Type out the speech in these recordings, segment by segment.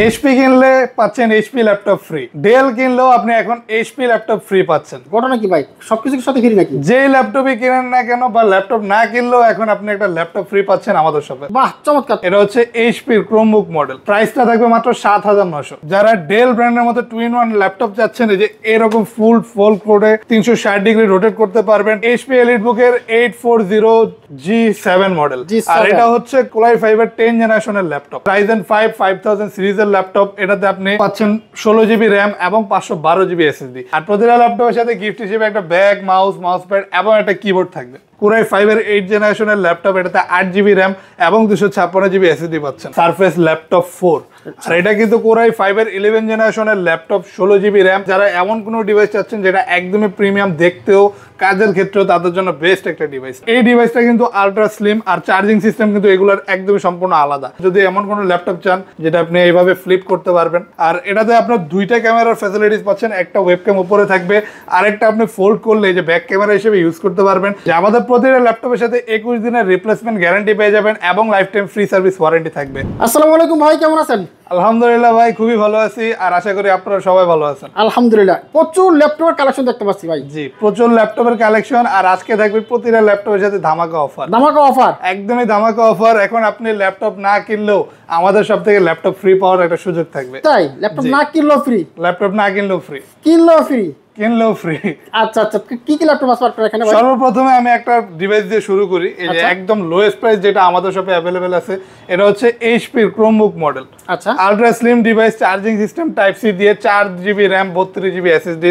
HP কিনলে পাচ্ছেন HP laptop free, del কিনলেও আপনি এখন এইচপি ল্যাপটপ ফ্রি পাচ্ছেন। ঘটনা কি ভাই, সবকিছুর সাথে ফ্রি নাকি? যেই ল্যাপটপই কিনেন না কেন বা ল্যাপটপ না কিনলেও এখন আপনি একটা ল্যাপটপ ফ্রি পাচ্ছেন আমাদের শপে। বাহ, চমৎকার। এটা হচ্ছে এইচপির ক্রোমবুক মডেল, প্রাইসটা থাকবে মাত্র 7900। যারা ডেল ব্র্যান্ডের মধ্যে 2-in-1 ল্যাপটপ চাচ্ছেন, এই যে এরকম ফুল ফোল্ড করে 360 ডিগ্রি রোটেট করতে পারবেন, এইচপি এলিটবুকের 840G7 মডেল। আর এটা হচ্ছে কোলাই 5 এর 10 জেনারেশনের ল্যাপটপ, Ryzen 5 5000 সিরিজের ল্যাপটপ। এটাতে আপনি পাচ্ছেন 16GB র্যাম এবং 512GB SSD। আর প্রতিটা ল্যাপটপের সাথে গিফট হিসেবে একটা ব্যাগ, মাউস প্যাড এবং একটা কিবোর্ড থাকবে। কোরাই 5 এর 8 জেনারেশনের ল্যাপটপ, এটাতে 8GB র্যাম এবং 256GB SSD পাচ্ছেন। সারফেস ল্যাপটপ 4, আর এটা কিন্তু কোরাই 5 এর 11 জেনারেশনের ল্যাপটপ, 16GB র্যাম। যারা এমন কোনো ডিভাইস চাচ্ছেন যেটা একদমই প্রিমিয়াম, দেখতেও কাজের ক্ষেত্রেও তাদের জন্য বেস্ট একটা ডিভাইস। এই ডিভাইসটা কিন্তু আলট্রা স্লিম, আর চার্জিং সিস্টেম কিন্তু এগুলোর একদমই সম্পূর্ণ আলাদা। যদি এমন কোনো ল্যাপটপ চান যেটা আপনি এইভাবে ফ্লিপ করতে পারবেন, আর এটাতে আপনার দুইটা ক্যামেরার ফ্যাসিলিটিস পাচ্ছেন, একটা ওয়েবক্যাম উপরে থাকবে, আরেকটা আপনি ফোল্ড করলে যে ব্যাক ক্যামেরা হিসেবে ইউজ করতে পারবেন। যে আমাদের প্রতিটা ল্যাপটপের সাথে 21 দিনের রিপ্লেসমেন্ট গ্যারান্টি পেয়ে যাবেন এবং life time free service warranty থাকবে। আসসালামু আলাইকুম ভাই, কেমন আছেন? আলহামদুলিল্লাহ ভাই, খুবই ভালো আছি, আর আশা করি আপনারা সবাই ভালো আছেন। আলহামদুলিল্লাহ। প্রচুর ল্যাপটপের কালেকশন দেখতে পাচ্ছি ভাই। জি, প্রচুর ল্যাপটপের কালেকশন, আর আজকে থাকবে প্রতিটা ল্যাপটপের সাথে ধামাকা অফার। ধামাকা অফার, একদমই ধামাকা অফার। এখন আপনি ল্যাপটপ না কিনলেও আমাদের সব থেকে ল্যাপটপ ফ্রি পাওয়ার একটা সুযোগ থাকবে। তাই? ল্যাপটপ না কিনলেও ফ্রি? ল্যাপটপ না কিনলেও ফ্রি, কিনলেও ফ্রি, কিনলেও ফ্রি। আচ্ছা আচ্ছা, কি কি ল্যাপটপ আছে আপনার এখানে ভাই? সর্বপ্রথমে আমি একটা ডিভাইস দিয়ে শুরু করি। এই যে একদম লোয়েস্ট প্রাইস যেটা আমাদের শপে অ্যাভেলেবেল আছে, এটা হচ্ছে এইচপির ক্রোমবুক মডেল। আচ্ছা, ultra slim device, charging system type C দিয়ে, 4GB RAM 32GB SSD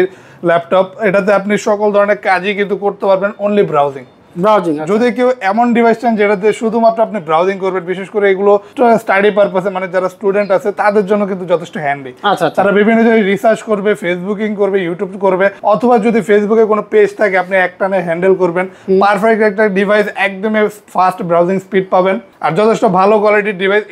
laptop. এটাতে আপনি সকল ধরনের কাজই কিন্তু করতে পারবেন, অনলি ব্রাউজিং। যদি কেউ এমন ডিভাইস চান যেটাতে শুধুমাত্র আপনি ব্রাউজিং করবেন, বিশেষ করে এগুলো স্টাডি পারপাসে, মানে যারা স্টুডেন্ট আছে তাদের জন্য কিন্তু যথেষ্ট হ্যান্ডি। তারা বিভিন্ন জায়গায় রিসার্চ করবে, ফেসবুকিং করবে, ইউটিউব করবে, অথবা যদি ফেসবুকে কোনো পেজ থাকে আপনি একটানে হ্যান্ডেল করবেন। পারফেক্ট একটা ডিভাইস, একদমই ফাস্ট ব্রাউজিং স্পিড পাবেন, আর যথেষ্ট ভালো কোয়ালিটির ডিভাইস।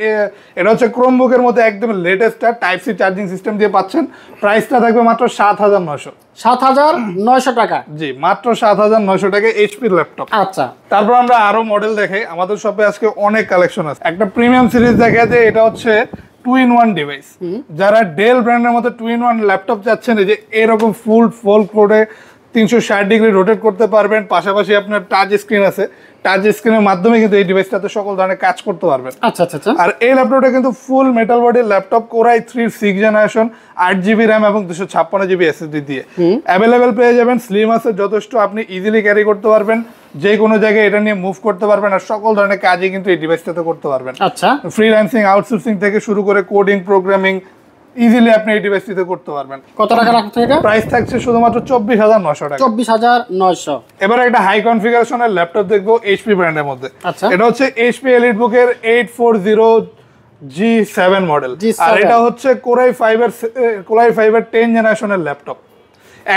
এটা হচ্ছে ক্রোমবুকের মধ্যে একদম latest type C charging system দিয়ে পাচ্ছেন। প্রাইসটা থাকবে মাত্র 7900। 7900 টাকা? জি, মাত্র 7900 টাকা এইচপি ল্যাপটপ। আচ্ছা, তারপর আমরা আরো মডেল দেখাই। আমাদের শপে আজকে অনেক কালেকশন আছে। একটা প্রিমিয়াম সিরিজ দেখা যায়, এটা হচ্ছে 2-in-1 ডিভাইস। যারা ডেল ব্র্যান্ডের মধ্যে 2-in-1 ল্যাপটপ চাচ্ছেন, এই যে এরকম ফুল ফোল্ড করে 360 ডিগ্রি রোটেট করতে পারবেন, পাশাপাশি আপনার টাচ স্ক্রিন আছে, টাচ স্ক্রিনের মাধ্যমে কিন্তু এই ডিভাইসটাতে সকল ধরনের কাজ করতে পারবেন। আচ্ছা আচ্ছা। আর এই ল্যাপটপটা কিন্তু ফুল মেটাল বডির laptop, core i 3 6 generation, 8GB RAM এবং 256GB SSD দিয়ে অ্যাভেলেবেল পেয়ে যাবেন। স্লিম আছে যথেষ্ট, আপনি ইজিলি ক্যারি করতে পারবেন, যে কোনো জায়গায় এটা নিয়ে মুভ করতে পারবেন, আর সকল ধরনের কাজই কিন্তু এই ডিভাইসটাতে করতে পারবেন। আচ্ছা, ফ্রিল্যান্সিং, আউটসোর্সিং থেকে শুরু করে কোডিং, প্রোগ্রামিং ইজিলি আপনি এই ডিভাইসটিতে করতে পারবেন। কত টাকা রাখতে এটা? প্রাইস থাকছে শুধুমাত্র 24900 টাকা। 24900। এবার একটা হাই কনফিগারেশনের ল্যাপটপ দেখবো এইচপি ব্র্যান্ডের মধ্যে। আচ্ছা, এটা হচ্ছে এইচপি এলিটবুকের 840G7 মডেল, আর এটা হচ্ছে কোরাই 5 এর 10 জেনারেশনের ল্যাপটপ।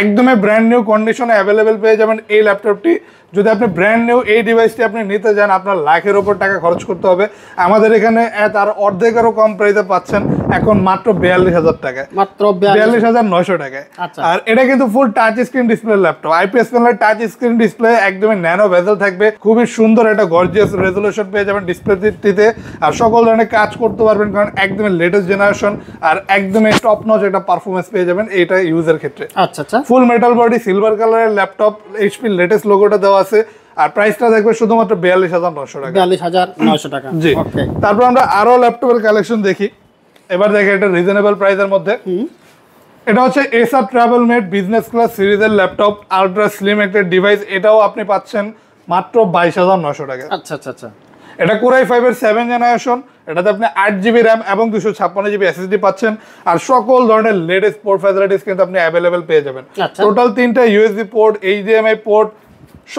একদমই ব্র্যান্ড নিউ কন্ডিশনে অ্যাভেলেবেল পেয়ে যাবেন এই ল্যাপটপটি। যদি আপনি ব্র্যান্ড নিউ এই ডিভাইসটি আপনি নিতে যান, আপনার লাখের ওপর টাকা খরচ করতে হবে। আমাদের এখানে তার অর্ধেকেরও কম প্রাইসে পাচ্ছেন এখন মাত্র 42000 টাকায়, মাত্র 42900 টাকায়। আর এটা কিন্তু ফুল touch screen display laptop, IPS প্যানেলের টাচ স্ক্রিন ডিসপ্লে, একদমই ন্যানো বেজেল থাকবে, খুবই সুন্দর একটা গর্জিয়াস রেজোলিউশন পেয়ে যাবেন ডিসপ্লেটিতে, আর সকল ধরনের কাজ করতে পারবেন, কারণ একদমই লেটেস্ট জেনারেশন আর একদমই টপ নচ একটা পারফরমেন্স পেয়ে যাবেন এইটা ইউজের ক্ষেত্রে। আচ্ছা আচ্ছা, ফুল মেটাল বডি, সিলভার কালারের ল্যাপটপ, এইচপি লেটেস্ট লোগোটা দেওয়া আছে, আর প্রাইসটা থাকবে শুধুমাত্র 42900 টাকা। 42900 টাকা। জি, তারপর আমরা আরো ল্যাপটপের কালেকশন দেখি। এবার দেখি এটা রিজনেবল প্রাইসের মধ্যে। এটা হচ্ছে এসার ট্রাভেল মেড বিজনেস ক্লাস সিরিজের ল্যাপটপ, আলট্রা স্লিম একটা ডিভাইস। এটাও আপনি পাচ্ছেন মাত্র 22900 টাকা। আচ্ছা আচ্ছা আচ্ছা। এটা কোরাই 5 এর 7 জেনারেশন, এটাতে আপনি 8GB র্যাম এবং 256GB SSD পাচ্ছেন, আর সকল ধরনের লেটেস্ট পোর্ট ফ্যাসিলিটিস কিন্তু আপনি অ্যাভেলেবেল পেয়ে যাবেন। টোটাল 3টা ইউএসবি পোর্ট, এইচডিএমআই পোর্ট,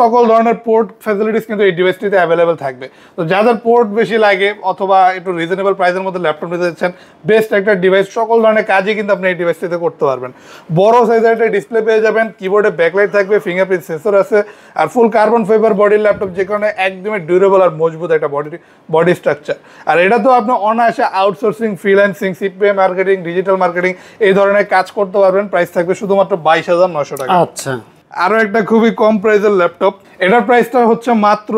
সকল ধরনের পোর্ট ফ্যাসিলিটিস কিন্তু এই ডিভাইসটিতে অ্যাভেলেবেল থাকবে। তো যাদের পোর্ট বেশি লাগে অথবা একটু রিজনেবল প্রাইসের মধ্যে ল্যাপটপ নিতে চাচ্ছেন, বেস্ট একটা ডিভাইস, সকল ধরনের কাজই কিন্তু আপনি এই ডিভাইসটিতে করতে পারবেন। বড় সাইজের একটা ডিসপ্লে পেয়ে যাবেন, কিবোর্ডে ব্যাকলাইট থাকবে, ফিঙ্গারপ্রিন্ট সেন্সর আছে, আর ফুল কার্বন ফাইবার বডির ল্যাপটপ, যে কারণে একদমই ডিউরেবল আর মজবুত একটা বডি স্ট্রাকচার। আর এটা তো আপনি অনায়াসে outsourcing, freelancing, CPA marketing, digital marketing এই ধরনের কাজ করতে পারবেন। প্রাইস থাকবে শুধুমাত্র 22900 টাকা। আচ্ছা, আরো একটা খুবই কম প্রাইসের ল্যাপটপ, এটার প্রাইসটা হচ্ছে মাত্র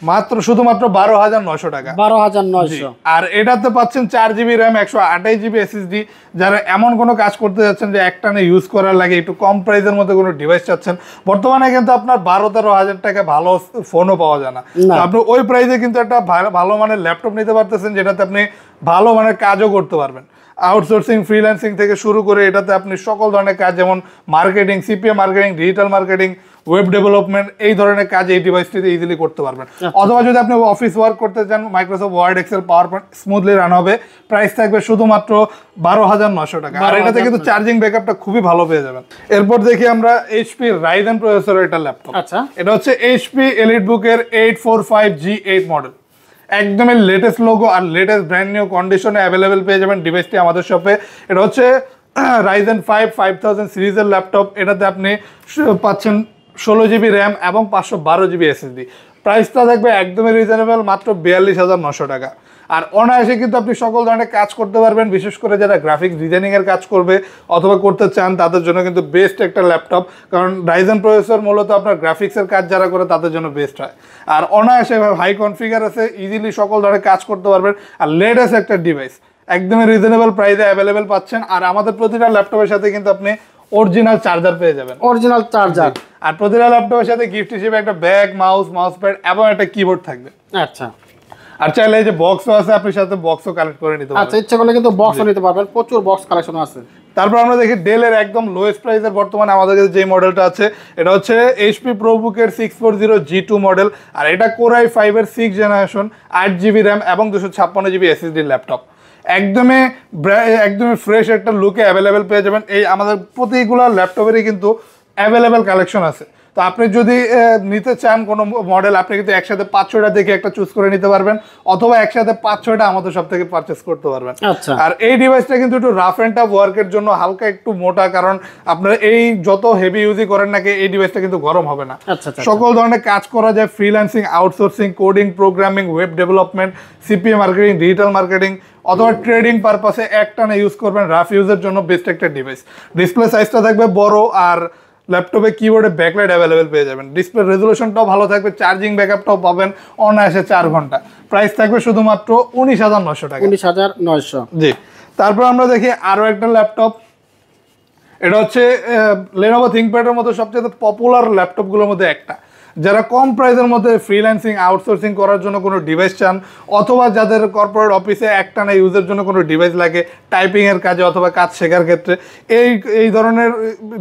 মাত্র শুধুমাত্র 12,900 টাকা। 12,900। আর এটাতে পাচ্ছেন 4 জিবি র্যাম, 128 জিবি এসএসডি। যারা এমন কোনো কাজ করতে যাচ্ছেন যে একটানে ইউজ করার লাগে একটু কম প্রাইসের মধ্যে কোনো ডিভাইস চাচ্ছেন, বর্তমানে কিন্তু আপনার 12-13 হাজার টাকা ভালো ফোনও পাওয়া যায় না। তো আপনি ওই প্রাইসে কিন্তু একটা ভালো মানের ল্যাপটপ নিতে পারতেছেন, যেটাতে আপনি ভালো মানের কাজও করতে পারবেন। আউটসোর্সিং, ফ্রিল্যান্সিং থেকে শুরু করে এটাতে আপনি সকল ধরনের কাজ, যেমন marketing, CPA marketing, digital marketing, web development, এই ধরনের কাজ এই ডিভাইসটিতে ইজিলি করতে পারবেন। অথবা যদি আপনি অফিস ওয়ার্ক করতে চান, Microsoft Word, Excel, PowerPoint smoothly run হবে। প্রাইস থাকবে শুধুমাত্র 12,900 টাকা। আর এটাতে কিন্তু চার্জিং ব্যাকআপটা খুবই ভালো পেয়ে যাবেন। এরপর দেখি আমরা এইচপি রাইজেন প্রসেসরের একটা ল্যাপটপ। আচ্ছা, এটা হচ্ছে এইচপি এলিটবুকের 845G8 মডেল। একদমই লেটেস্ট লোগো আর লেটেস্ট ব্র্যান্ড নিউ কন্ডিশনে অ্যাভেলেবেল পেয়ে যাবেন ডিভাইসটি আমাদের শপে। এটা হচ্ছে রাইজেন 5 5000 সিরিজের ল্যাপটপ। এটাতে আপনি পাচ্ছেন 16 জিবি র্যাম এবং 512 জিবি এসএসডি। প্রাইসটা থাকবে একদমই রিজনেবল, মাত্র 42,900 টাকা। আর অনায়াসে কিন্তু আপনি সকল ধরনের কাজ করতে পারবেন, বিশেষ করে যারা গ্রাফিক্স ডিজাইনিংয়ের কাজ করবে অথবা করতে চান তাদের জন্য কিন্তু বেস্ট একটা ল্যাপটপ। কারণ রাইজেন প্রসেসর মূলত আপনার গ্রাফিক্সের কাজ যারা করে তাদের জন্য বেস্ট হয়। আর অনায়াসে হাই কনফিগার আছে, ইজিলি সকল ধরনের কাজ করতে পারবেন। আর লেটেস্ট একটা ডিভাইস একদমই রিজনেবল প্রাইসে অ্যাভেলেবেল পাচ্ছেন। আর আমাদের প্রতিটা ল্যাপটপের সাথে কিন্তু আপনি অরিজিনাল চার্জার পেয়ে যাবেন, অরিজিনাল চার্জার। আর প্রতিটা ল্যাপটপের সাথে গিফট হিসেবে একটা ব্যাগ, মাউস প্যাড এবং একটা কিবোর্ড থাকবে। আচ্ছা, আর চাইলে এই যে বক্সও আছে, আপনি সাথে বক্সও কালেক্ট করে নিতে পারবেন। আচ্ছা, ইচ্ছা করলে কিন্তু বক্সও নিতে পারবেন, প্রচুর বক্স কালেকশন আছে। তারপর আমরা দেখি ডেলের একদম লোয়েস্ট প্রাইসের বর্তমানে আমাদের কাছে যে মডেলটা আছে, এটা হচ্ছে এইচপি প্রোবুকের 640G2 মডেল। আর এটা কোরাই 5-এর 6th জেনারেশন, 8 জিবি র্যাম এবং 256 জিবি এসএসডি ল্যাপটপ। একদমই ফ্রেশ একটা লুকে অ্যাভেলেবেল পেয়ে যাবেন। এই আমাদের প্রতিগুলো ল্যাপটপেরই কিন্তু অ্যাভেলেবেল কালেকশন আছে। তো আপনি যদি নিতে চান কোনো মডেল, আপনি কিন্তু একসাথে 5-6টা দেখে একটা চুজ করে নিতে পারবেন, অথবা একসাথে 5-6টা আমাদের সব থেকে পারচেস করতে পারবেন। আচ্ছা, আর এই ডিভাইসটা কিন্তু একটু রাফ অ্যান্ড টাফ ওয়ার্কের জন্য হালকা একটু মোটা, কারণ আপনারা এই যত হেভি ইউজই করেন নাকি এই ডিভাইসটা কিন্তু গরম হবে না। সকল ধরনের কাজ করা যায়, freelancing, outsourcing, coding, programming, web development, CPA marketing, digital marketing অথবা ট্রেডিং পারপাসে একটানা ইউজ করবেন। রাফ ইউজের জন্য বেস্ট একটা ডিভাইস। ডিসপ্লে সাইজটা থাকবে বড়, আর ল্যাপটপে কিবোর্ডে ব্যাকলাইট অ্যাভেলেবেল পেয়ে যাবেন। ডিসপ্লে রেজুলেশনটাও ভালো থাকবে, চার্জিং ব্যাকআপটাও পাবেন অনায়াসে 4 ঘন্টা। প্রাইস থাকবে শুধুমাত্র 19,900 টাকা। 19,900। জি। তারপর আমরা দেখি আরও একটা ল্যাপটপ। এটা হচ্ছে লেনোভো থিংকপ্যাডের মতো সবচেয়ে পপুলার ল্যাপটপগুলোর মধ্যে একটা। যারা কম প্রাইসের মধ্যে ফ্রিল্যান্সিং, আউটসোর্সিং করার জন্য কোনো ডিভাইস চান, অথবা যাদের কর্পোরেট অফিসে একটানা ইউজের জন্য কোনো ডিভাইস লাগে টাইপিংয়ের কাজে অথবা কাজ শেখার ক্ষেত্রে, এই ধরনের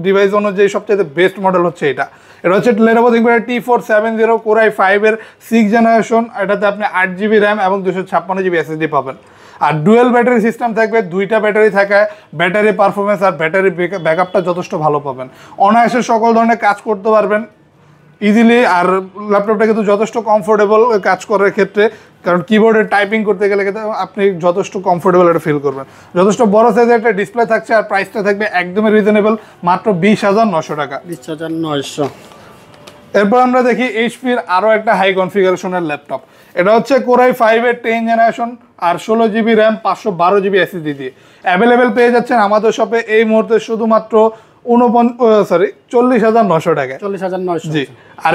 ডিভাইস অনুযায়ী সবচেয়ে বেস্ট মডেল হচ্ছে এটা। এটা হচ্ছে লেনোভো থিংকপ্যাড T470 কোরাই 5-এর 6th জেনারেশন। এটাতে আপনি 8 জিবি র্যাম এবং 256 জিবি এসএসডি পাবেন। আর ডুয়েল ব্যাটারি সিস্টেম থাকবে, 2টা ব্যাটারি থাকায় ব্যাটারি পারফরমেন্স আর ব্যাটারি ব্যাকআপটা যথেষ্ট ভালো পাবেন। অনায়াসে সকল ধরনের কাজ করতে পারবেন ইজিলি। আর ল্যাপটপটা কিন্তু যথেষ্ট কমফোর্টেবল কাজ করার ক্ষেত্রে, কারণ কিবোর্ডে টাইপিং করতে গেলে কিন্তু আপনি যথেষ্ট কমফোর্টেবল এটা ফিল করবেন। যথেষ্ট বড় সাইজের একটা ডিসপ্লে থাকছে, আর প্রাইসটা থাকবে একদমই রিজনেবল, মাত্র 20,900 টাকা। 20,900। এরপর আমরা দেখি এইচপির আরও একটা হাই কনফিগারেশনের ল্যাপটপ। এটা হচ্ছে কোরাই 5-এর 10th জেনারেশন, আর 16 জিবি র্যাম, 512 জিবি এসএসডি দিয়ে অ্যাভেলেবেল পেয়ে যাচ্ছেন আমাদের শপে এই মুহূর্তে শুধুমাত্র 40,900 টাকায়। 40,900। জি। আর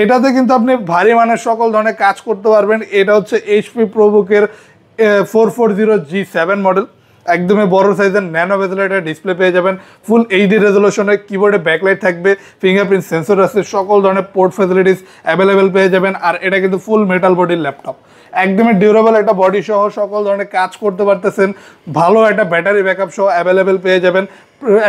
এটাতে কিন্তু আপনি ভারী মানের সকল ধরনের কাজ করতে পারবেন। এটা হচ্ছে এইচপি প্রোবুকের 440G7 মডেল। একদমই বড় সাইজের ন্যানো বেজেলের ডিসপ্লে পেয়ে যাবেন, ফুল এইচডি রেজলিউশনে, কিবোর্ডে ব্যাকলাইট থাকবে, ফিঙ্গারপ্রিন্ট সেন্সর আছে, সকল ধরনের পোর্ট ফ্যাসিলিটিস অ্যাভেলেবেল পেয়ে যাবেন। আর এটা কিন্তু ফুল মেটাল বডির ল্যাপটপ, একদমই ডিউরেবল একটা বডি সহ সকল ধরনের কাজ করতে পারতেছেন। ভালো একটা ব্যাটারি ব্যাকআপ সহ অ্যাভেলেবেল পেয়ে যাবেন,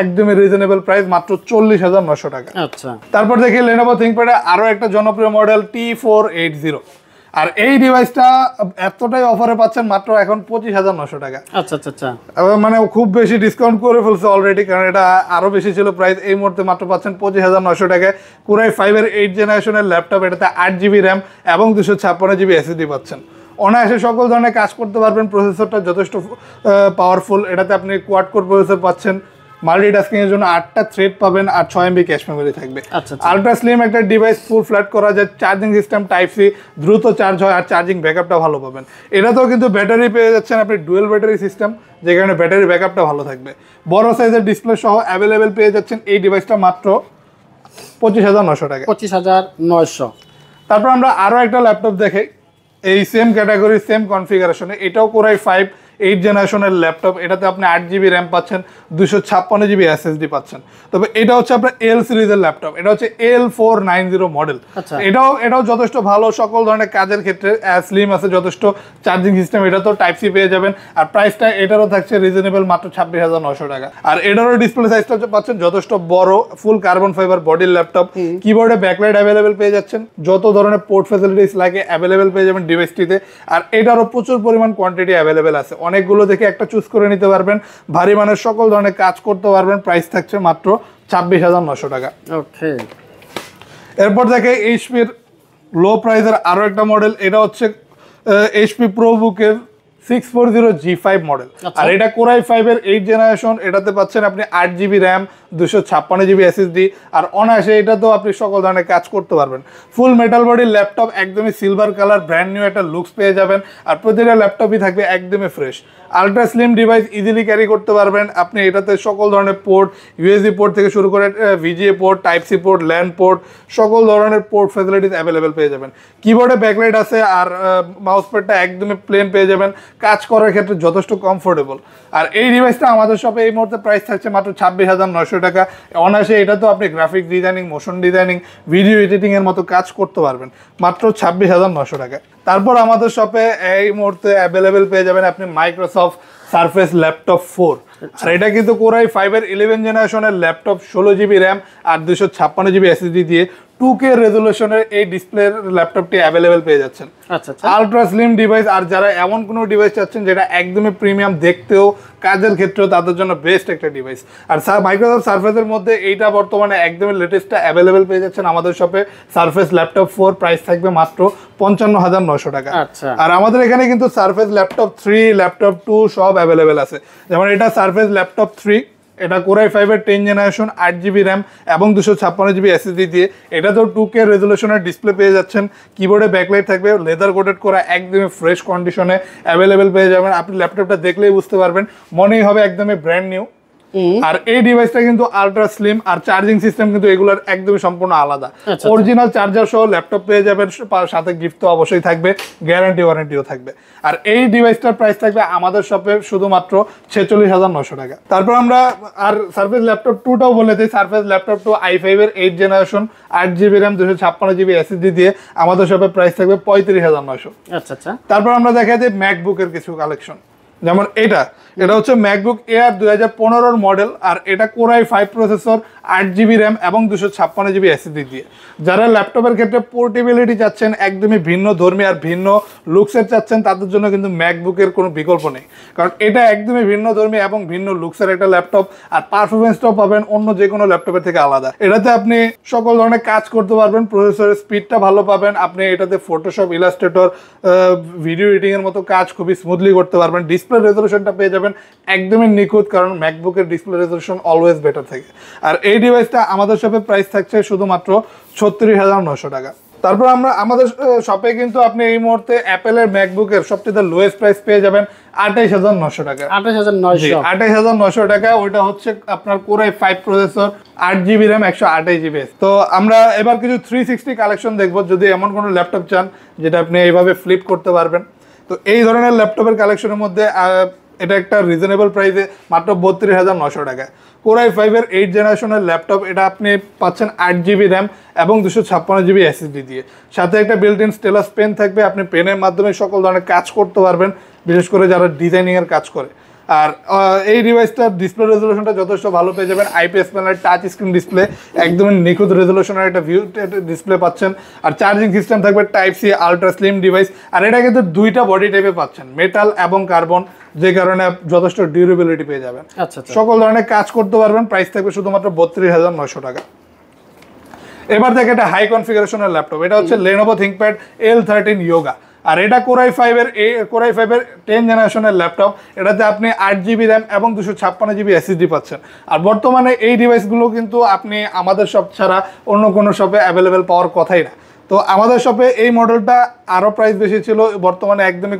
একদমই রিজনেবল প্রাইস, মাত্র 40,900 টাকা। আচ্ছা। তারপর দেখি লেনোভো থিংকপ্যাডে আরও একটা জনপ্রিয় মডেল T480। আর এই ডিভাইসটা এতটাই অফারে পাচ্ছেন মাত্র এখন 25,900 টাকা। আচ্ছা আচ্ছা আচ্ছা, মানে খুব বেশি ডিসকাউন্ট করে ফেলছে অলরেডি, কারণ এটা আরো বেশি ছিল প্রাইস। এই মুহূর্তে মাত্র পাচ্ছেন 25,900 টাকায় কোরাই 5-এর 8th জেনারেশনের ল্যাপটপ। এটাতে 8 জিবি র্যাম এবং 256 জিবি এসএসডি পাচ্ছেন। অনায়াসে সকল ধরনের কাজ করতে পারবেন। প্রসেসরটা যথেষ্ট পাওয়ারফুল। এটাতে আপনি কোয়াড কোর প্রসেসর পাচ্ছেন, মাল্টিটাস্কিং এর জন্য 8টা থ্রেড পাবেন, আর 6 MB ক্যাশ মেমোরি থাকবে। আলট্রা স্লিম একটা ডিভাইস, ফুল ফ্ল্যাট করা যায়, চার্জিং সিস্টেম টাইপ সি, দ্রুত চার্জ হয়, আর চার্জিং ব্যাকআপটা ভালো পাবেন। এটাতেও কিন্তু ব্যাটারি পেয়ে যাচ্ছেন আপনি ডুয়েল ব্যাটারি সিস্টেম, যে কারণে ব্যাটারি ব্যাকআপটা ভালো থাকবে। বড় সাইজের ডিসপ্লে সহ অ্যাভেলেবেল পেয়ে যাচ্ছেন এই ডিভাইসটা মাত্র 25,900 টাকা। 25,900। তারপর আমরা আরো একটা ল্যাপটপ দেখাই এই সেম ক্যাটাগরি সেম কনফিগারেশনে, এটাও কোরাই 5 8 জেনারেশনের ল্যাপটপ। এটাতে আপনি 8 জিবি র্যাম পাচ্ছেন, 256 জিবি এসএসডি পাচ্ছেন। তবে এটা হচ্ছে আপনার এল সিরিজের ল্যাপটপ, এটা হচ্ছে L490 মডেল। এটাও যথেষ্ট ভালো সকল ধরনের কাজের ক্ষেত্রে, স্লিম আছে, যথেষ্ট চার্জিং সিস্টেম, এটা তো টাইপ সি পেয়ে যাবেন। আর প্রাইসটা এটারও থাকছে রিজনেবল, মাত্র 26,900 টাকা। আর এটারও ডিসপ্লে সাইজটা পাচ্ছেন যথেষ্ট বড়, ফুল কার্বন ফাইবার বডির ল্যাপটপ। কিবোর্ডে ব্যাকলাইট অ্যাভেলেবেল পেয়ে যাচ্ছেন, যত ধরনের পোর্ট ফ্যাসিলিটিস লাগে অ্যাভেলেবেল পেয়ে যাবেন ডিভাইসটিতে। আর এটারও প্রচুর পরিমাণ কোয়ান্টিটি অ্যাভেলেবেল আছে, অনেকগুলো দেখে একটা চুজ করে নিতে পারবেন, ভারী মানের সকল ধরনের কাজ করতে পারবেন। প্রাইস থাকছে মাত্র 26,900 টাকা। ওকে, এরপর দেখে এইচপির লো প্রাইসের আরো একটা মডেল, এটা হচ্ছে এইচপি প্রোবুকের 640G5 মডেল। আর এটা কোরাই 5 এর 8 জেনারেশন। এটাতে পাচ্ছেন আপনি 8 জিবি র্যাম, 256 জিবি এসএসডি। আর অনায়াসে এটা তো আপনি সকল ধরনের কাজ করতে পারবেন। ফুল মেটাল বডির ল্যাপটপ, একদমই সিলভার কালার, ব্র্যান্ড নিউ একটা লুকস পেয়ে যাবেন। আর প্রতিটা ল্যাপটপই থাকবে একদমই fresh. Ultra slim device, easily carry করতে পারবেন আপনি। এটাতে সকল ধরনের পোর্ট, ইউএসবি পোর্ট থেকে শুরু করে VGA port, type C port, LAN port, সকল ধরনের পোর্ট ফ্যাসিলিটিস অ্যাভেলেবেল পেয়ে যাবেন। কিবোর্ডে ব্যাকলাইট আছে, আর মাউস প্যাডটা একদমই প্লেন পেয়ে যাবেন, কাজ করার ক্ষেত্রে যথেষ্ট কমফোর্টেবল। আর এই ডিভাইসটা আমাদের শপে এই মুহূর্তে প্রাইস থাকছে মাত্র 26,900 টাকা। অনায়াসে এটা তো আপনি graphic designing, motion designing, video editing এর মতো কাজ করতে পারবেন মাত্র 26,900 টাকা। তারপর আমাদের শপে এই মুহূর্তে অ্যাভেলেবেল পেয়ে যাবেন আপনি মাইক্রোসফট সারফেস ল্যাপটপ 4। আর এটা কিন্তু কোরাই 5 এর 11 জেনারেশনের ল্যাপটপ, 16 জিবি র্যাম আর 256 জিবি এসএসডি দিয়ে 2K রেজলিউশনের এই ডিসপ্লের ল্যাপটপটি অ্যাভেলেবেল পেয়ে যাচ্ছেন। আলট্রা স্লিম ডিভাইস, আর যারা এমন কোনো ডিভাইস চাচ্ছেন যেটা একদমই প্রিমিয়াম, দেখতেও কাজের ক্ষেত্রেও তাদের জন্য বেস্ট একটা ডিভাইস। আর মাইক্রোসফট সারফেসের মধ্যে এইটা বর্তমানে একদমই লেটেস্টটা অ্যাভেলেবেল পেয়ে যাচ্ছেন আমাদের শপে, সারফেস ল্যাপটপ 4। প্রাইস থাকবে মাত্র 55,900 টাকা। আর আমাদের এখানে কিন্তু সারফেস ল্যাপটপ 3, ল্যাপটপ 2 সব অ্যাভেলেবেল আছে। যেমন এটা সারফেস ল্যাপটপ 3, এটা কোরাই 5 এর 10 জেনারেশন, 8 জিবি র্যাম এবং 256 জিবি এসএসডি দিয়ে। এটা তো 2K রেজলিউশনের ডিসপ্লে পেয়ে যাচ্ছেন। কিবোর্ডে ব্যাকলাইট থাকবে, লেদার কোটেড করা, একদমই ফ্রেশ কন্ডিশনে অ্যাভেলেবেল পেয়ে যাবেন। আপনি ল্যাপটপটা দেখলেই বুঝতে পারবেন, মনেই হবে একদমই ব্র্যান্ড নিউ। আর এই ডিভাইসটা কিন্তু আলট্রা স্লিম, আর চার্জিং সিস্টেম কিন্তু এগুলোর একদমই সম্পূর্ণ আলাদা। অরিজিনাল চার্জার সহ ল্যাপটপ পেয়ে যাবেন, সাথে গিফট তো অবশ্যই থাকবে, গ্যারান্টি ওয়ারেন্টিও থাকবে। আর এই ডিভাইসটার প্রাইস থাকবে আমাদের শপে শুধুমাত্র 46,900 টাকা। তারপর আমরা আর সারফেস ল্যাপটপ 2টাও বলে দিই। সারফেস ল্যাপটপ 2 i5 এর 8 generation, 8 GB RAM, 256 GB SSD দিয়ে আমাদের শপে প্রাইস থাকবে 35,900। তারপর আমরা দেখা যায় ম্যাকবুকের কিছু কালেকশন, যেমন এটা হচ্ছে ম্যাকবুক এয়ার 2015 মডেল। আর এটা কোরাই 5 প্রসেসর, 8 জিবি র্যাম এবং 256 জিবি এসএসডি দিয়ে। যারা ল্যাপটপের ক্ষেত্রে পোর্টেবিলিটি চাচ্ছেন, একদমই ভিন্ন ধর্মী আর ভিন্ন লুকসের চাচ্ছেন, তাদের জন্য কিন্তু ম্যাকবুকের কোনো বিকল্প নেই। কারণ এটা একদমই ভিন্ন ধর্মী এবং ভিন্ন লুকসের একটা ল্যাপটপ, আর পারফরমেন্সটাও পাবেন অন্য যে কোনো ল্যাপটপের থেকে আলাদা। এটাতে আপনি সকল ধরনের কাজ করতে পারবেন, প্রসেসরের স্পিডটা ভালো পাবেন, আপনি এটাতে ফটোশপ, ইলাস্ট্রেটর, ভিডিও এডিটিং এর মতো কাজ খুবই স্মুথলি করতে পারবেন। ডিসপ্লে রেজলিউশনটা পেয়ে যাবেন একদমই নিখুঁত, কারণ ম্যাকবুকের ডিসপ্লে রেজলিউশন অলওয়েজ বেটার থাকে। আর এই ডিভাইসটা আমাদের শপে প্রাইস থাকছে শুধুমাত্র 36,900 টাকা। তারপর আমরা আমাদের শপে কিন্তু আপনি এই মুহূর্তে অ্যাপেলের ম্যাকবুকের সবচেয়ে লোয়েস্ট প্রাইস পেয়ে যাবেন 28,900 টাকা। 28,900 টাকা। ওইটা হচ্ছে আপনার core i 5 processor, 8 GB RAM, 128 GB. তো আমরা এবার কিছু 360 কালেকশন দেখবো, যদি এমন কোনো ল্যাপটপ চান যেটা আপনি এইভাবে ফ্লিপ করতে পারবেন। তো এই ধরনের ল্যাপটপের কালেকশনের মধ্যে এটা একটা রিজনেবল প্রাইসে মাত্র 32,900 টাকা। কোরাই 5 এর 8 জেনারেশনের ল্যাপটপ, এটা আপনি পাচ্ছেন 8 জিবি র্যাম এবং 256 জিবি এসএসডি দিয়ে। সাথে একটা বিল্ট ইন স্টেলাস পেন থাকবে, আপনি পেনের মাধ্যমে সকল ধরনের কাজ করতে পারবেন, বিশেষ করে যারা ডিজাইনিং এর কাজ করে। আর এই ডিভাইসটার ডিসপ্লে রেজলিউশনটা যথেষ্ট ভালো পেয়ে যাবেন, IPS panel, touch screen display, একদমই নিখুঁত রেজলিউশনের একটা ভিউ ডিসপ্লে পাচ্ছেন। আর চার্জিং সিস্টেম থাকবে type C, ultra slim device. আর এটা কিন্তু দুইটা বডি টাইপে পাচ্ছেন, মেটাল এবং কার্বন, যে কারণে যথেষ্ট ডিউরেবিলিটি পেয়ে যাবেন, সকল ধরনের কাজ করতে পারবেন। প্রাইস থাকবে শুধুমাত্র 32,900 টাকা। এবার দেখে একটা হাই কনফিগারেশনের ল্যাপটপ, এটা হচ্ছে Lenovo ThinkPad L13 Yoga। আর এটা কোরাই 5 এর 10 জেনারেশনের ল্যাপটপ। এটাতে আপনি 8 জিবি র্যাম এবং 256 জিবি এসএসডি পাচ্ছেন। আর বর্তমানে এই ডিভাইসগুলো কিন্তু আপনি আমাদের শপ ছাড়া অন্য কোনো শপে অ্যাভেলেবেল পাওয়ার কথাই না। তো আমাদের শপে এই মডেলটা আরো প্রাইস বেশি ছিল, বর্তমানে একদমই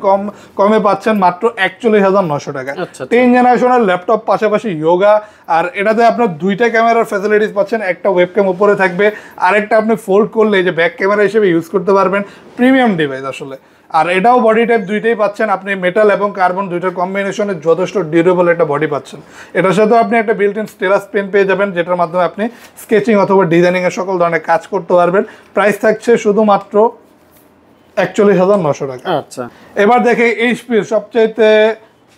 কমে পাচ্ছেন মাত্র 41,900 টাকা। 10 জেনারেশনের ল্যাপটপ, পাশাপাশি ইয়োগা, আর এটাতে আপনার দুইটা ক্যামেরার ফ্যাসিলিটিস পাচ্ছেন, একটা ওয়েবক্যাম উপরে থাকবে, আরেকটা আপনি ফোল্ড করলে যে ব্যাক ক্যামেরা হিসেবে ইউজ করতে পারবেন। প্রিমিয়াম ডিভাইস আসলে। আর এটাও বডি টাইপ দুইটাই পাচ্ছেন আপনি, মেটাল এবং কার্বন দুইটার কম্বিনেশনে যথেষ্ট ডিউরেবল একটা বডি পাচ্ছেন। এটার সাথেও আপনি একটা বিল্ট ইন স্টেলাস পেন পেয়ে যাবেন, যেটার মাধ্যমে আপনি স্কেচিং অথবা ডিজাইনিং এর সকল ধরনের কাজ করতে পারবেন। প্রাইস থাকছে শুধুমাত্র 41,900 টাকা। আচ্ছা, এবার দেখে এইচপির সবচেয়ে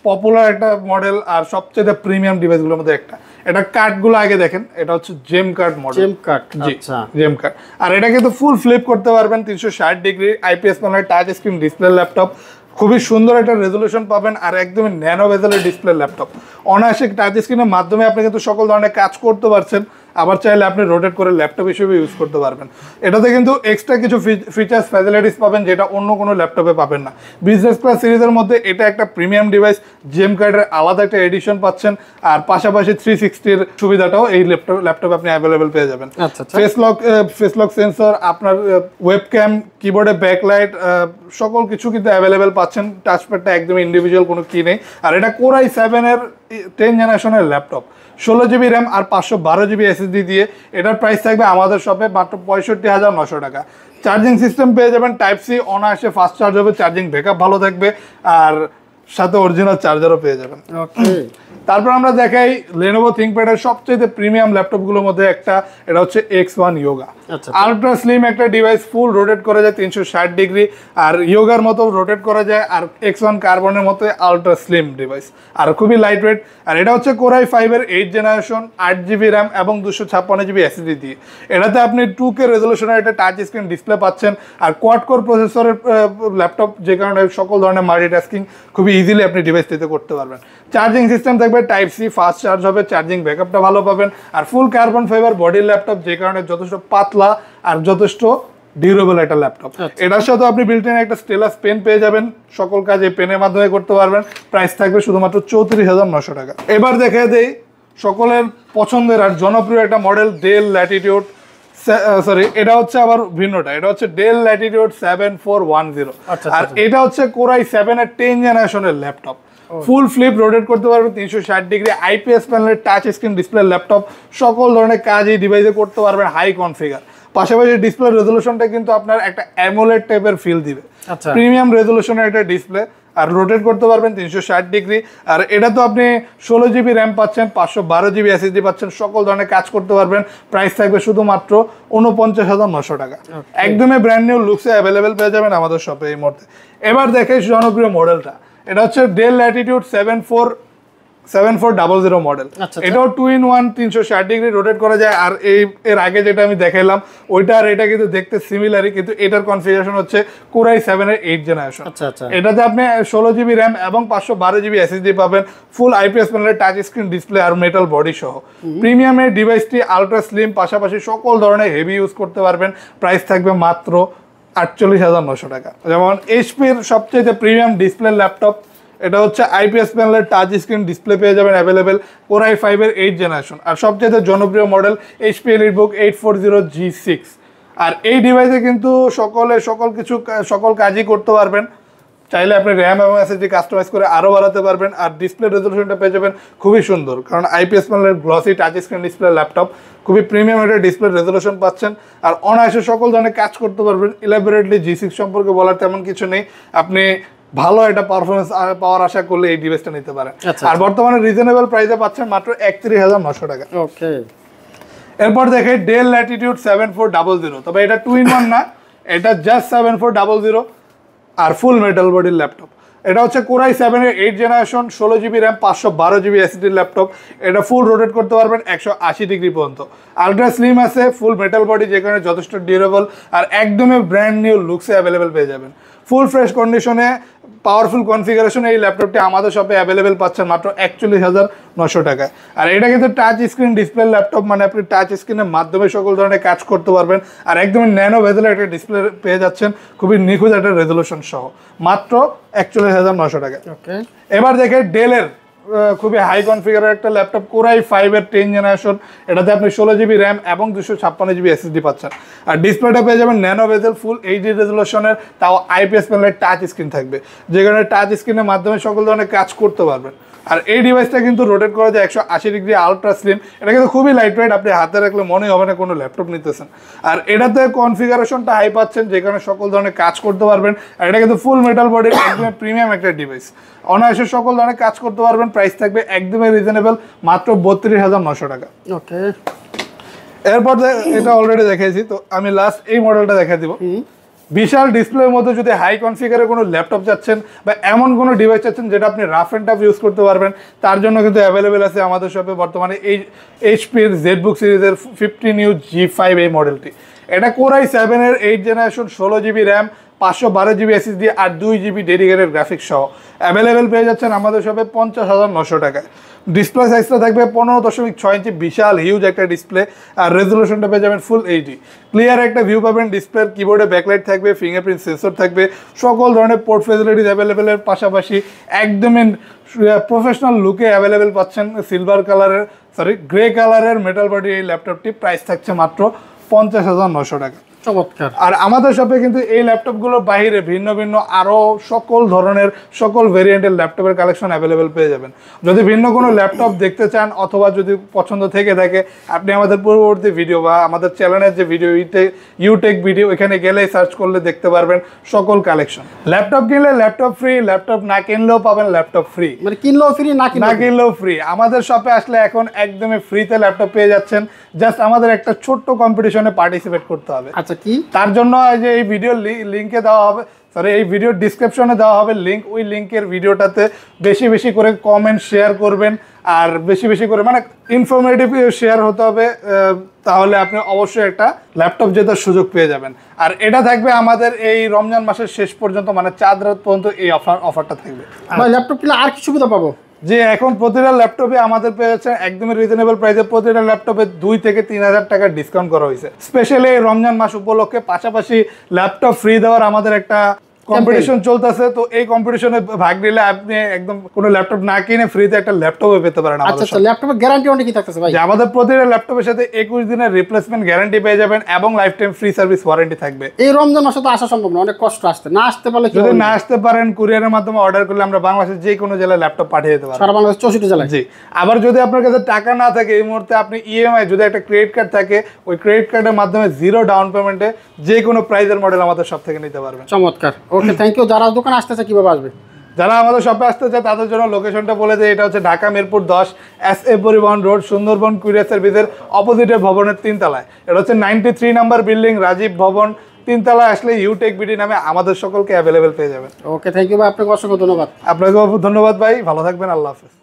পপুলার একটা মডেল আর সবচেয়ে প্রিমিয়াম ডিভাইসগুলোর মধ্যে একটা। এটা কার্ডগুলো আগে দেখেন, এটা হচ্ছে জেম কার্ড মডেল। জেম কার্ড, আচ্ছা, জেম কার্ড। আর এটা কিন্তু ফুল ফ্লিপ করতে পারবেন, 360 degree IPS panel touch screen display laptop. খুবই সুন্দর একটা রেজলিউশন পাবেন, আর একদমই ন্যানো বেজেলের ডিসপ্লে ল্যাপটপ। অনায়াসে টাচ স্ক্রিনের মাধ্যমে আপনি কিন্তু সকল ধরনের কাজ করতে পারছেন, আবার চাইলে আপনি রোটেট করে ল্যাপটপ হিসেবে ইউজ করতে পারবেন। এটাতে কিন্তু এক্সট্রা কিছু ফিচার্স ফ্যাসিলিটিস পাবেন, যেটা অন্য কোনো ল্যাপটপে পাবেন না। বিজনেস ক্লাস সিরিজের মধ্যে এটা একটা প্রিমিয়াম ডিভাইস, জেম কার্ডের আলাদা একটা এডিশন পাচ্ছেন, আর পাশাপাশি 360-র সুবিধাটাও এই ল্যাপটপে আপনি অ্যাভেলেবেল পেয়ে যাবেন। ফেস লক সেন্সর, আপনার ওয়েবক্যাম, কিবোর্ডে ব্যাকলাইট, সকল কিছু কিন্তু অ্যাভেলেবেল পাচ্ছেন। টাচপ্যাডটা একদম ইন্ডিভিজুয়াল, কোনো কি নেই। আর এটা কোর i7-এর 10 জেনারেশনের ল্যাপটপ, 16 জিবি র্যাম আর 512 জিবি এসএসডি দিয়ে। এটার প্রাইস থাকবে আমাদের শপে মাত্র 65,900 টাকা। চার্জিং সিস্টেম পেয়ে যাবেন টাইপ সি, অনায়াসে ফাস্ট চার্জ হবে, চার্জিং ব্যাকআপ ভালো থাকবে, আর সাথে অরিজিনাল চার্জারও পেয়ে যাবেন। ওকে, তারপর আমরা দেখাই Lenovo ThinkPad এর সবচেয়ে প্রিমিয়াম ল্যাপটপগুলোর মধ্যে একটা, এটা হচ্ছে X1 Yoga। আলট্রা স্লিম একটা ডিভাইস, ফুল রোটেট করা যায় 360 ডিগ্রি, আর ইয়োগার মতো রোটেট করা যায়, আর X1 কার্বনের মতো আলট্রা স্লিম ডিভাইস, আর খুবই লাইট ওয়েট। আর এটা হচ্ছে কোর i5-এর 8 জেনারেশন, 8 জিবি র্যাম এবং 256 জিবি এসএসডি দিয়ে। এটাতে আপনি 2K রেজলিউশনের একটা টাচ স্ক্রিন ডিসপ্লে পাচ্ছেন, আর কোয়াড কোর প্রসেসরের ল্যাপটপ, যে কারণে সকল ধরনের মাল্টিটাস্কিং খুবই ইজিলি আপনি ডিভাইসটিতে করতে পারবেন। চার্জিং সিস্টেম থাকবে টাইপ সি, ফাস্ট চার্জ হবে, চার্জিং ব্যাকআপটা ভালো পাবেন, আর ফুল কার্বন ফাইবার বডির ল্যাপটপ, যে কারণে যথেষ্ট পাতলা আর যথেষ্ট ডিউরেবল একটা ল্যাপটপ। এটার সাথে আপনি বিল্ট ইন একটা স্টেলাস পেন পেয়ে যাবেন, সকল কাজ এই পেনের মাধ্যমে করতে পারবেন। প্রাইস থাকবে শুধুমাত্র 34,900 টাকা। এবার দেখা দেই সকলের পছন্দের আর জনপ্রিয় একটা মডেল, ডেল ল্যাটিটিউড, সরি এটা হচ্ছে আবার ভিন্নটা, এটা হচ্ছে ডেল ল্যাটিটিউড 7410। আর এটা হচ্ছে কোর i7-এর 10 জেনারেশনের ল্যাপটপ, ফুল ফ্লিপ রোটেট করতে পারবেন 360 ডিগ্রি আইপিএস প্যানেলের টাচ স্ক্রিন ডিসপ্লে ল্যাপটপ। সকল ধরনের কাজ এই ডিভাইসে করতে পারবেন, হাই কনফিগার। পাশাপাশি ডিসপ্লে রেজলিউশনটা কিন্তু আপনার একটা অ্যামোলেড টাইপের ফিল দিবে, প্রিমিয়াম রেজলিউশনের একটা ডিসপ্লে, আর রোটেট করতে পারবেন 360 ডিগ্রি। আর এটা তো আপনি 16 জিবি র্যাম পাচ্ছেন, 512 জিবি এসএসডি পাচ্ছেন, সকল ধরনের কাজ করতে পারবেন। প্রাইস থাকবে শুধুমাত্র 49,900 টাকা। একদমই ব্র্যান্ড নিউ লুকসে অ্যাভেলেবেল পেয়ে যাবেন আমাদের শপে এই মুহূর্তে। এবার দেখে জনপ্রিয় মডেলটা, এটা হচ্ছে ডেল ল্যাটিটিউড 7400 মডেল। এটাও 2-in-1 360 ডিগ্রি রোটেট করা যায়। আর এর আগে যেটা আমি দেখাইলাম ওইটা আর এটা কিন্তু দেখতে সিমিলারই, কিন্তু এটার কনফিগারেশন হচ্ছে কোর i7-এর 8 জেনারেশন। এটাতে আপনি 16 জিবি র্যাম এবং 512 জিবি এসএসডি পাবেন, ফুল আইপিএস প্যানেলের টাচ স্ক্রিন ডিসপ্লে আর মেটাল বডি সহ। প্রিমিয়ামের ডিভাইসটি আলট্রা স্লিম, পাশাপাশি সকল ধরনের হেভি ইউজ করতে পারবেন। প্রাইস থাকবে মাত্র 48,900 টাকা। যেমন এইচপির সবচেয়ে প্রিমিয়াম ডিসপ্লে ল্যাপটপ, এটা হচ্ছে আইপিএস প্যানেলের টাচ স্ক্রিন ডিসপ্লে পেয়ে যাবেন অ্যাভেলেবেল, কোর i5-এর 8 জেনারেশন। আর সবচেয়ে জনপ্রিয় মডেল এইচপি এলিটবুক 840G6। আর এই ডিভাইসে কিন্তু সকল কাজই করতে পারবেন। চাইলে আপনি র্যাম এবং এসএসডি কাস্টমাইজ করে আরও বাড়াতে পারবেন। আর ডিসপ্লে রেজলিউশনটা পেয়ে যাবেন খুবই সুন্দর, কারণ আইপিএস প্যানেলের glossy touch screen display laptop, খুবই প্রিমিয়াম একটা ডিসপ্লে রেজলিউশন পাচ্ছেন। আর অনায়াসে সকল ধরনের কাজ করতে পারবেন। ইলাবোরেটলি G6 সম্পর্কে বলার তেমন কিছু নেই, আপনি ভালো একটা পারফরমেন্স পাওয়ার আশা করলে এই ডিভাইসটা নিতে পারেন। আর বর্তমানে রিজনেবল প্রাইসে পাচ্ছেন মাত্র 31,900 টাকা। ওকে, এরপর দেখে ডেল ল্যাটিটিউড 7400, তবে এটা 2-in-1 না, এটা জাস্ট 7400 আর ফুল মেটাল বডির ল্যাপটপ। এটা হচ্ছে কোর i7-এর 8 generation, 16 GB RAM, 512 GB SSD laptop. এটা ফুল রোটেট করতে পারবেন 180 ডিগ্রি পর্যন্ত। আলট্রা স্লিম আছে, ফুল মেটাল বডি, যে কারণে যথেষ্ট ডিউরেবল, আর একদমই ব্র্যান্ড নিউ লুকসে অ্যাভেলেবেল পেয়ে যাবেন। ফুল ফ্রেশ কন্ডিশনে পাওয়ারফুল কনফিগারেশনে এই ল্যাপটপটি আমাদের শপে অ্যাভেলেবেল পাচ্ছেন মাত্র 41,900 টাকায়। আর এটা কিন্তু টাচ স্ক্রিন ডিসপ্লে ল্যাপটপ, মানে আপনি টাচ স্ক্রিনের মাধ্যমে সকল ধরনের কাজ করতে পারবেন। আর একদমই ন্যানো বেজেলের একটা ডিসপ্লে পেয়ে যাচ্ছেন, খুবই নিখুঁত একটা রেজলিউশন সহ, মাত্র 41,900 টাকা। এবার দেখে ডেলের খুবই হাই কনফিগারের একটা ল্যাপটপ, কোরাই 5 এর 10 জেনারেশন। এটাতে আপনি 16 জিবি র্যাম এবং 256 জিবি এসএসডি পাচ্ছেন। আর ডিসপ্লেটা পেয়ে যাবেন ন্যানো বেজেল ফুল এইচডি রেজলিউশনের, তাও আইপিএস প্যানেলের টাচ স্ক্রিন থাকবে, যে কারণে টাচ স্ক্রিনের মাধ্যমে সকল ধরনের কাজ করতে পারবেন। আর এই ডিভাইসটা কিন্তু রোটেট করা যায় 180 ডিগ্রি, আলট্রা স্লিম। এটা কিন্তু খুবই লাইট ওয়েট, আপনি হাতে রাখলে মনেই হবে না কোনো ল্যাপটপ নিতেছেন। আর এটাতে কনফিগারেশনটা হাই পাচ্ছেন, যে কারণে সকল ধরনের কাজ করতে পারবেন। আর এটা কিন্তু ফুল মেটাল বডির একদম প্রিমিয়াম একটা ডিভাইস, অনায়াসে সকল ধরনের কাজ করতে পারবেন। প্রাইস থাকবে একদমই রিজনেবল, মাত্র 32,900 টাকা। ওকে, এরপর এটা অলরেডি দেখাইছি, তো আমি লাস্ট এই মডেলটা দেখা দিব। বিশাল ডিসপ্লের মধ্যে যদি হাই কনফিগারে কোনো ল্যাপটপ চাচ্ছেন বা এমন কোনো ডিভাইস চাচ্ছেন যেটা আপনি রাফ অ্যান্ড টাফ ইউজ করতে পারবেন, তার জন্য কিন্তু অ্যাভেলেবেল আছে আমাদের শপে বর্তমানে এই এইচপির জেডবুক সিরিজের 15U G5 এই মডেলটি। এটা কোরাই 7 এর 8 generation, 16 GB RAM, 512 GB SSD আর 2 জিবি ডেডিকেটেড গ্রাফিক্স সহ অ্যাভেলেবেল পেয়ে যাচ্ছেন আমাদের শপে 50,900 টাকায়। ডিসপ্লে সাইজটা থাকবে 15.6 ইঞ্চি, বিশাল হিউজ একটা ডিসপ্লে। আর রেজলিউশনটা পেয়ে যাবেন ফুল এইচডি, ক্লিয়ার একটা ভিউ পাবেন। ডিসপ্লের কিবোর্ডে ব্যাকলাইট থাকবে, ফিঙ্গারপ্রিন্ট সেন্সর থাকবে, সকল ধরনের পোর্ট ফেসিলিটিস অ্যাভেলেবেলের পাশাপাশি একদমই প্রফেশনাল লুকে অ্যাভেলেবেল পাচ্ছেন। সিলভার কালারের গ্রে কালারের মেটাল বডি এই ল্যাপটপটি, প্রাইস থাকছে মাত্র 50,900 টাকা। চমৎকার। আর আমাদের শপে কিন্তু এই ল্যাপটপগুলোর বাইরে ভিন্ন ভিন্ন আরও সকল ধরনের সকল ভেরিয়েন্টের ল্যাপটপের কালেকশন অ্যাভেলেবেল পেয়ে যাবেন। যদি ভিন্ন কোনো ল্যাপটপ দেখতে চান অথবা যদি পছন্দ থেকে থাকে, আপনি আমাদের পূর্ববর্তী ভিডিও বা আমাদের চ্যানেলের যে ভিডিও ইউটেক ভিডিও, এখানে গেলেই সার্চ করলে দেখতে পারবেন সকল কালেকশন। ল্যাপটপ কিনলে ল্যাপটপ ফ্রি, ল্যাপটপ না কিনলেও পাবেন ল্যাপটপ ফ্রি, মানে কিনলেও ফ্রি, না কিনলেও ফ্রি। আমাদের শপে আসলে এখন একদমই ফ্রিতে ল্যাপটপ পেয়ে যাচ্ছেন। জাস্ট আমাদের একটা ছোট্ট কম্পিটিশনে পার্টিসিপেট করতে হবে। আচ্ছা, কি তার জন্য যে এই ভিডিও লিঙ্কে দেওয়া হবে, এই ভিডিও ডিসক্রিপশনে দেওয়া হবে লিঙ্ক, ওই লিঙ্কের ভিডিওটাতে বেশি বেশি করে কমেন্ট শেয়ার করবেন। আর বেশি বেশি করে মানে ইনফরমেটিভ শেয়ার হতে হবে, তাহলে আপনি অবশ্যই একটা ল্যাপটপ জেতার সুযোগ পেয়ে যাবেন। আর এটা থাকবে আমাদের এই রমজান মাসের শেষ পর্যন্ত, মানে 4 রাত পর্যন্ত এই অফারটা থাকবে। ল্যাপটপ কিনলে আর কি সুবিধা পাবো? যে এখন প্রতিটা ল্যাপটপে আমাদের পেয়ে যাচ্ছে একদমই রিজনেবল প্রাইসে, প্রতিটা ল্যাপটপে 2 থেকে 3,000 টাকার ডিসকাউন্ট করা হয়েছে স্পেশালি এই রমজান মাস উপলক্ষে। পাশাপাশি ল্যাপটপ ফ্রি দেওয়ার আমাদের একটা কম্পিটিশন চলতেছে, তো এই কম্পিটিশনে ভাগ নিলে আপনি একদম কোনো ল্যাপটপ না কিনে ফ্রিতে একটা ল্যাপটপও পেতে পারেন। আচ্ছা, ল্যাপটপের গ্যারান্টি অনেক কি থাকতেছে ভাই? আমাদের প্রতিটা ল্যাপটপের সাথে 21 দিনের রিপ্লেসমেন্ট গ্যারান্টি পেয়ে যাবেন এবং life time free service warranty থাকবে। এই রমজান মাসে তো আসা সম্ভব না, অনেক কষ্ট আসতে, না আসতে পারলে যদি না আসতে পারেন কুরিয়ারের মাধ্যমে অর্ডার করলে আমরা বাংলাদেশের যে কোনো জেলায় ল্যাপটপ পাঠিয়ে দিতে পারবো, সারা বাংলাদেশ 64 জেলায়। জি। আবার যদি আপনার কাছে টাকা না থাকে এই মুহূর্তে, আপনি ইএমআই যদি একটা ক্রেডিট কার্ড থাকে, ওই ক্রেডিট কার্ডের মাধ্যমে 0 ডাউন পেমেন্টে যে কোনো প্রাইজের মডেল আমাদের সব থেকে নিতে পারবেন। চমৎকার। ওকে, থ্যাংক ইউ। যারা দোকানে আসতেছে কিভাবে আসবে? যারা আমাদের শপে আসতে চায় তাদের জন্য লোকেশনটা বলে দেয়, এটা হচ্ছে ঢাকা মিরপুর 10 SA পরিবহন রোড, সুন্দরবন কুরিয়ার সার্ভিসের অপোজিটে ভবনের 3 তলায়। এটা হচ্ছে 93 নাম্বার বিল্ডিং, রাজীব ভবন, 3 তলায় আসলে ইউটেক বিডি নামে আমাদের সকলকে অ্যাভেলেবেল পেয়ে যাবেন। ওকে, থ্যাংক ইউ ভাই, আপনাকে অসংখ্য ধন্যবাদ। আপনাকেও ধন্যবাদ ভাই, ভালো থাকবেন, আল্লাহ হাফেজ।